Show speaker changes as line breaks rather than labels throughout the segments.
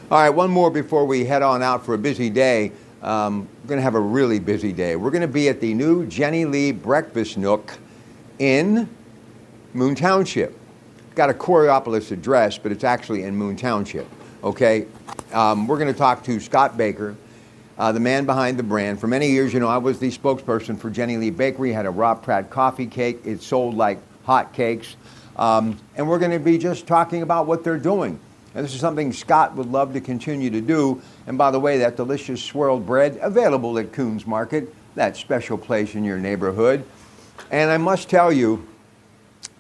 All right, one more before we head on out for a busy day. We're going to have a really busy day. We're going to be at the new Jenny Lee Breakfast Nook in Moon Township. Got a Coraopolis address, but it's actually in Moon Township. Okay, we're going to talk to Scott Baker, the man behind the brand. For many years, you know, I was the spokesperson for Jenny Lee Bakery. Had a raw Pratt coffee cake. It sold like hot cakes. And we're going to be just talking about what they're doing. And this is something Scott would love to continue to do. And by the way, that delicious swirled bread available at Coons Market, that special place in your neighborhood. And I must tell you,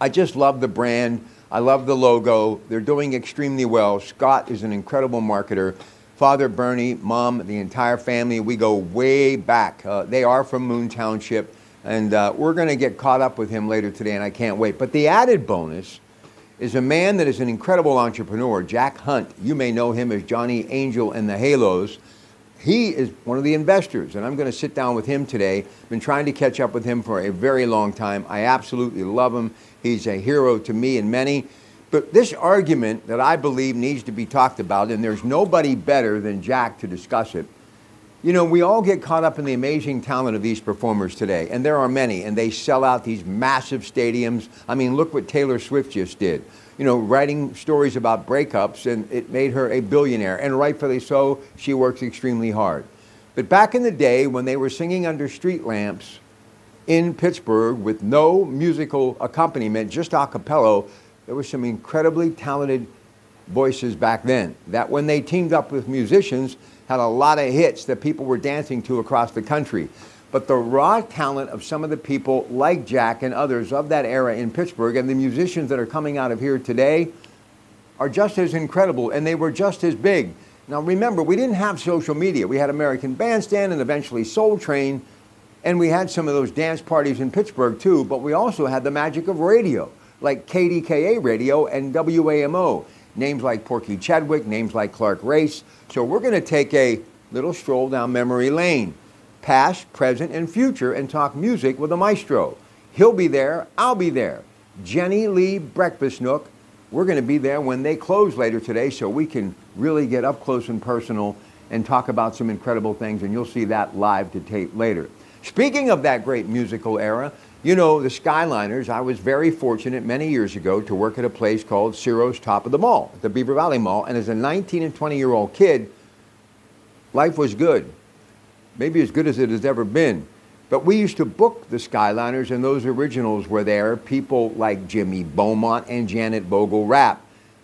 I just love the brand. I love the logo. They're doing extremely well. Scott is an incredible marketer. Father Bernie, Mom, the entire family, we go way back. They are from Moon Township, and we're going to get caught up with him later today, and I can't wait. But the added bonus is a man that is an incredible entrepreneur, Jack Hunt. You may know him as Johnny Angel and the Halos. He is one of the investors, and I'm going to sit down with him today. Been trying to catch up with him for a very long time. I absolutely love him. He's a hero to me and many. But this argument that I believe needs to be talked about, and there's nobody better than Jack to discuss it. You know, we all get caught up in the amazing talent of these performers today, and there are many, and they sell out these massive stadiums. I mean, look what Taylor Swift just did. You know, writing stories about breakups, and it made her a billionaire, and rightfully so. She works extremely hard. But back in the day when they were singing under street lamps in Pittsburgh with no musical accompaniment, just a cappella, there were some incredibly talented voices back then that when they teamed up with musicians had a lot of hits that people were dancing to across the country. But the raw talent of some of the people like Jack and others of that era in Pittsburgh and the musicians that are coming out of here today are just as incredible, and they were just as big. Now remember, we didn't have social media. We had American Bandstand and eventually Soul Train, and we had some of those dance parties in Pittsburgh too, but we also had the magic of radio, like KDKA radio and WAMO. Names like Porky Chadwick, names like Clark Race. So we're going to take a little stroll down memory lane, past, present, and future, and talk music with a maestro. He'll be there, I'll be there. Jenny Lee Breakfast Nook. We're going to be there when they close later today so we can really get up close and personal and talk about some incredible things, and you'll see that live to tape later. Speaking of that great musical era, you know, the Skyliners, I was very fortunate many years ago to work at a place called Ciro's Top of the Mall, at the Beaver Valley Mall, and as a 19 and 20-year-old kid, life was good. Maybe as good as it has ever been. But we used to book the Skyliners, and those originals were there. People like Jimmy Beaumont and Janet Bogle-Rapp.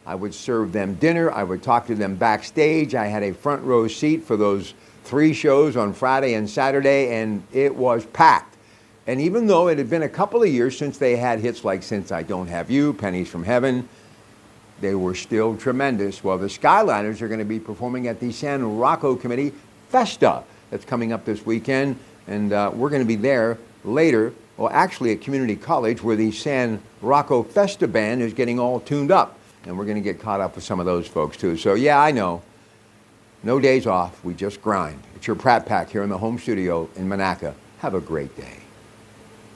I would serve them dinner. I would talk to them backstage. I had a front row seat for those 3 shows on Friday and Saturday, and it was packed. And even though it had been a couple of years since they had hits like Since I Don't Have You, Pennies from Heaven, they were still tremendous. Well, the Skyliners are going to be performing at the San Rocco Committee Festa that's coming up this weekend. And we're going to be there later, well, actually at Community College, where the San Rocco Festa band is getting all tuned up. And we're going to get caught up with some of those folks, too. So, yeah, I know. No days off. We just grind. It's your Pratte Pack here in the home studio in Monaca. Have a great day.